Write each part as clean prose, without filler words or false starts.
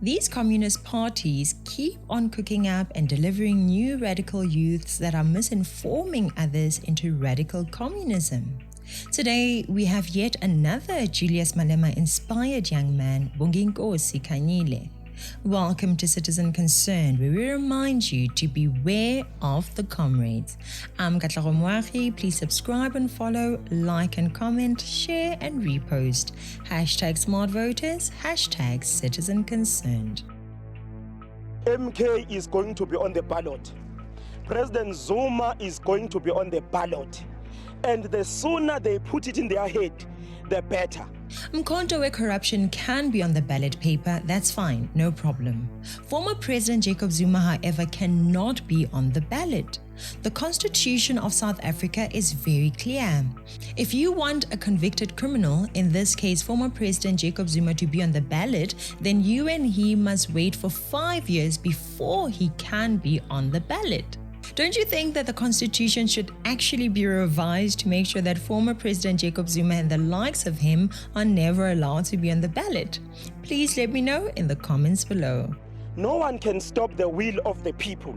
These communist parties keep on cooking up and delivering new radical youths that are misinforming others into radical communism. Today, we have yet another Julius Malema-inspired young man, Bonginkosi Khanyile. Welcome to Citizen Concerned, where we remind you to beware of the comrades. I'm Katlego Moagi. Please subscribe and follow, like and comment, share and repost. Hashtag smart voters, hashtag Citizen Concerned. MK is going to be on the ballot. President Zuma is going to be on the ballot. And the sooner they put it in their head, the better. Mkhonto where corruption can be on the ballot paper, that's fine, no problem. Former President Jacob Zuma, however, cannot be on the ballot. The Constitution of South Africa is very clear. If you want a convicted criminal, in this case former President Jacob Zuma, to be on the ballot, then you and he must wait for 5 years before he can be on the ballot. Don't you think that the Constitution should actually be revised to make sure that former President Jacob Zuma and the likes of him are never allowed to be on the ballot? Please let me know in the comments below. No one can stop the will of the people.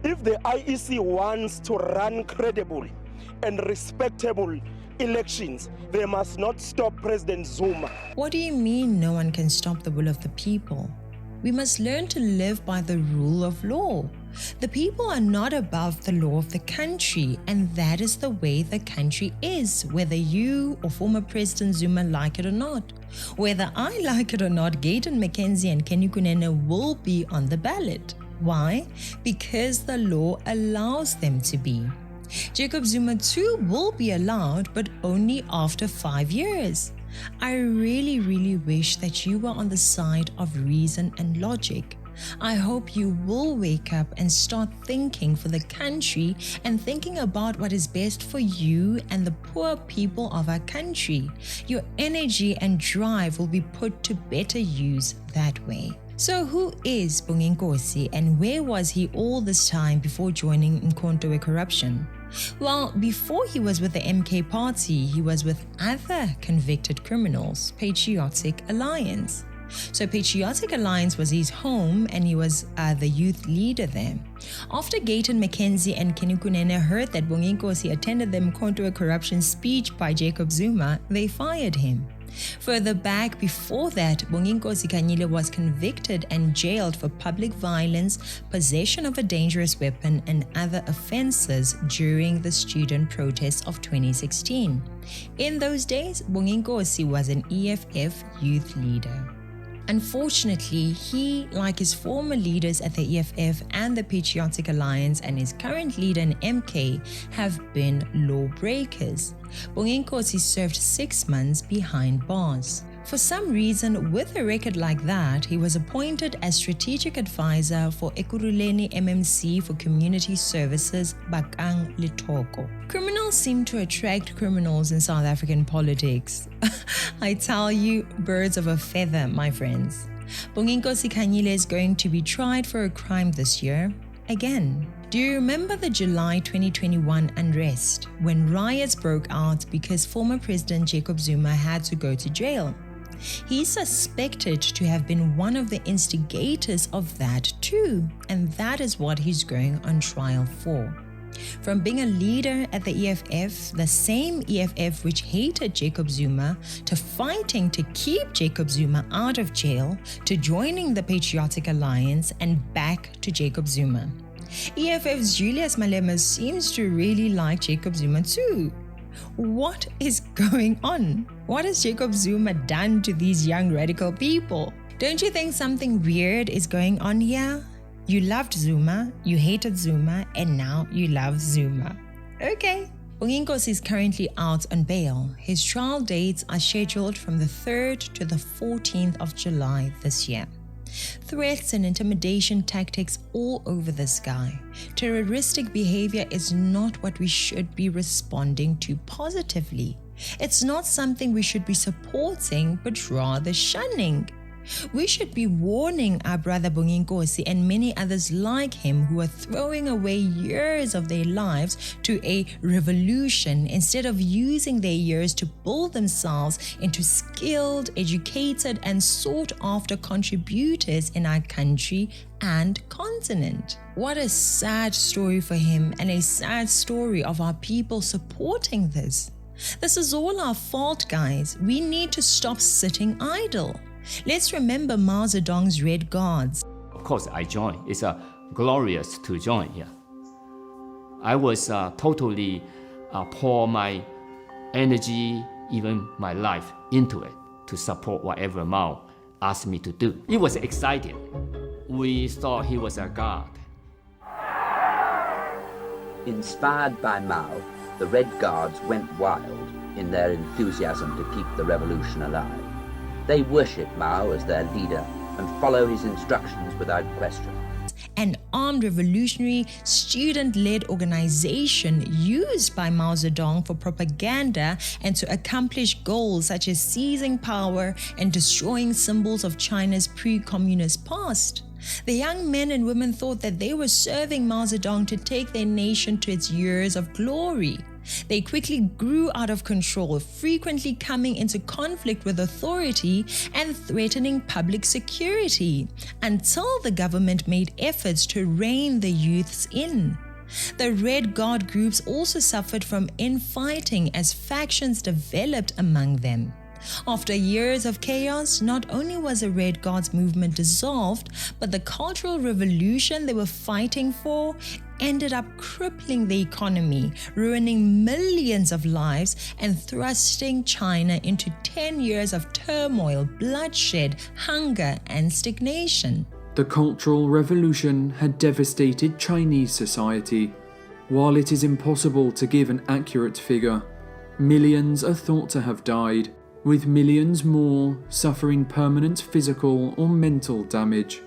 If the IEC wants to run credible and respectable elections, they must not stop President Zuma. What do you mean no one can stop the will of the people? We must learn to live by the rule of law. The people are not above the law of the country, and that is the way the country is, whether you or former President Zuma like it or not. Whether I like it or not, Gayton McKenzie and Kenny Kunene will be on the ballot. Why? Because the law allows them to be. Jacob Zuma too will be allowed, but only after 5 years. I really wish that you were on the side of reason and logic. I hope you will wake up and start thinking for the country and thinking about what is best for you and the poor people of our country. Your energy and drive will be put to better use that way. So who is Bonginkosi and where was he all this time before joining Mkhonto where corruption? Well, before he was with the MK party, he was with other convicted criminals, Patriotic Alliance. So Patriotic Alliance was his home and he was the youth leader there. After Gayton McKenzie and Kenny Kunene heard that Bonginkosi attended the Mkhonto where corruption speech by Jacob Zuma, they fired him. Further back before that, Bonginkosi Khanyile was convicted and jailed for public violence, possession of a dangerous weapon and other offences during the student protests of 2016. In those days, Bonginkosi was an EFF youth leader. Unfortunately, he, like his former leaders at the EFF and the Patriotic Alliance and his current leader in MK, have been lawbreakers. Bonginkosi served 6 months behind bars. For some reason, with a record like that, he was appointed as strategic advisor for Ekurhuleni MMC for Community Services, Bakang Litoko. Criminals seem to attract criminals in South African politics. I tell you, birds of a feather, my friends. Bonginkosi Khanyile is going to be tried for a crime this year, again. Do you remember the July 2021 unrest, when riots broke out because former President Jacob Zuma had to go to jail? He's suspected to have been one of the instigators of that too, and that is what he's going on trial for. From being a leader at the EFF, the same EFF which hated Jacob Zuma, to fighting to keep Jacob Zuma out of jail, to joining the Patriotic Alliance and back to Jacob Zuma. EFF's Julius Malema seems to really like Jacob Zuma too. What is going on? What has Jacob Zuma done to these young radical people? Don't you think something weird is going on here? You loved Zuma, you hated Zuma, and now you love Zuma. Okay. Bonginkosi is currently out on bail. His trial dates are scheduled from the 3rd to the 14th of July this year. Threats and intimidation tactics all over this guy. Terroristic behavior is not what we should be responding to positively. It's not something we should be supporting, but rather shunning. We should be warning our brother Bonginkosi and many others like him who are throwing away years of their lives to a revolution instead of using their years to build themselves into skilled, educated, and sought-after contributors in our country and continent. What a sad story for him, and a sad story of our people supporting this. This is all our fault, guys. We need to stop sitting idle. Let's remember Mao Zedong's Red Guards. Of course, I joined. It's glorious to join here. I was totally pour my energy, even my life, into it to support whatever Mao asked me to do. It was exciting. We thought he was a god. Inspired by Mao, the Red Guards went wild in their enthusiasm to keep the revolution alive. They worship Mao as their leader and follow his instructions without question. An armed revolutionary student-led organization used by Mao Zedong for propaganda and to accomplish goals such as seizing power and destroying symbols of China's pre-communist past. The young men and women thought that they were serving Mao Zedong to take their nation to its years of glory. They quickly grew out of control, frequently coming into conflict with authority and threatening public security, until the government made efforts to rein the youths in. The Red Guard groups also suffered from infighting as factions developed among them. After years of chaos, not only was the Red Guards movement dissolved, but the cultural revolution they were fighting for ended up crippling the economy, ruining millions of lives, and thrusting China into 10 years of turmoil, bloodshed, hunger, and stagnation. The Cultural Revolution had devastated Chinese society. While it is impossible to give an accurate figure, millions are thought to have died, with millions more suffering permanent physical or mental damage.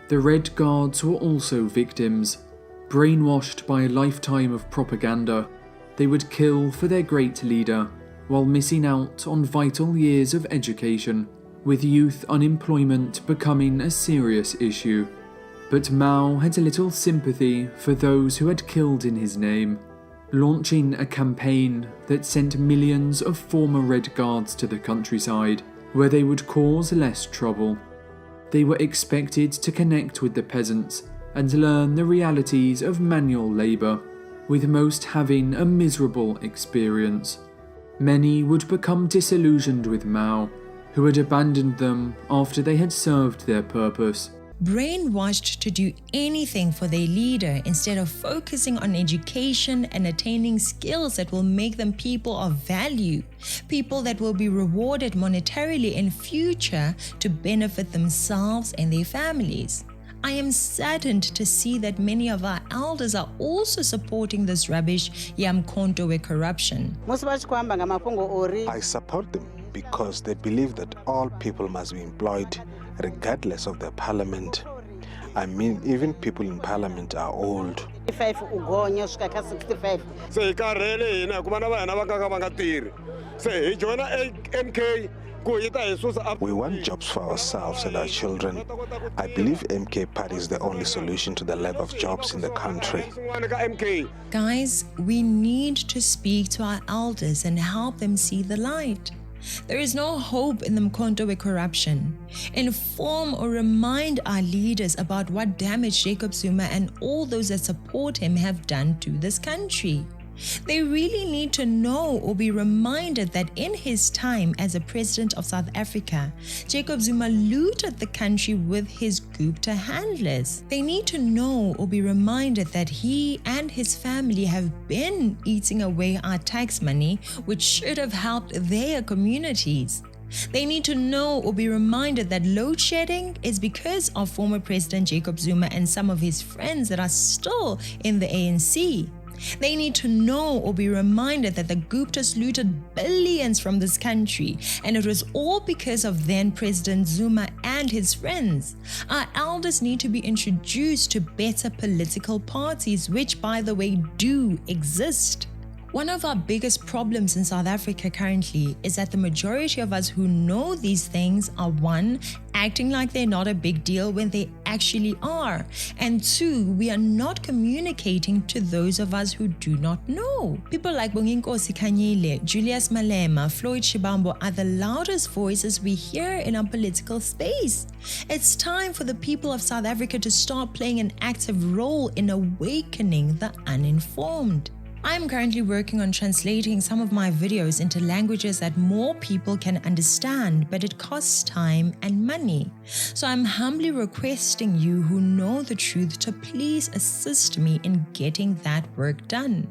The Red Guards were also victims. Brainwashed by a lifetime of propaganda, they would kill for their great leader, while missing out on vital years of education, with youth unemployment becoming a serious issue. But Mao had little sympathy for those who had killed in his name, launching a campaign that sent millions of former Red Guards to the countryside, where they would cause less trouble. They were expected to connect with the peasants and learn the realities of manual labour, with most having a miserable experience. Many would become disillusioned with Mao, who had abandoned them after they had served their purpose. Brainwashed to do anything for their leader instead of focusing on education and attaining skills that will make them people of value, people that will be rewarded monetarily in future to benefit themselves and their families. I am saddened to see that many of our elders are also supporting this rubbish yamkhonto corruption. I support them because they believe that all people must be employed regardless of their parliament. I mean, even people in parliament are old. We want jobs for ourselves and our children. I believe MK Party is the only solution to the lack of jobs in the country. Guys, we need to speak to our elders and help them see the light. There is no hope in the Mkhonto corruption. Inform or remind our leaders about what damage Jacob Zuma and all those that support him have done to this country. They really need to know or be reminded that in his time as a president of South Africa, Jacob Zuma looted the country with his Gupta handlers. They need to know or be reminded that he and his family have been eating away our tax money, which should have helped their communities. They need to know or be reminded that load shedding is because of former President Jacob Zuma and some of his friends that are still in the ANC. They need to know or be reminded that the Guptas looted billions from this country, and it was all because of then President Zuma and his friends. Our elders need to be introduced to better political parties, which, by the way, do exist. One of our biggest problems in South Africa currently is that the majority of us who know these things are, one, acting like they're not a big deal when they actually are, and two, we are not communicating to those of us who do not know. People like Bonginkosi, Khanyile, Julius Malema, Floyd Shibambo are the loudest voices we hear in our political space. It's time for the people of South Africa to start playing an active role in awakening the uninformed. I'm currently working on translating some of my videos into languages that more people can understand, but it costs time and money. So I'm humbly requesting you who know the truth to please assist me in getting that work done.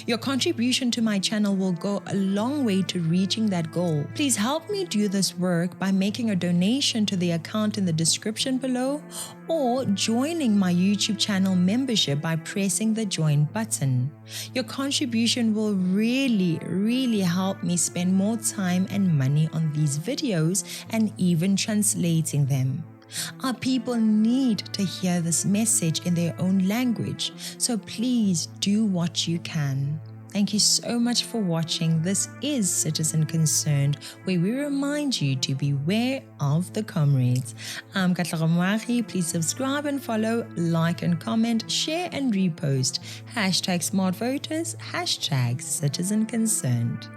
Your contribution to my channel will go a long way to reaching that goal. Please help me do this work by making a donation to the account in the description below or joining my YouTube channel membership by pressing the join button. Your contribution will really help me spend more time and money on these videos and even translating them. Our people need to hear this message in their own language, so please do what you can. Thank you so much for watching. This is Citizen Concerned, where we remind you to beware of the comrades. I'm Katla. Please subscribe and follow, like and comment, share and repost. #SmartVoters, #Citizen Concerned.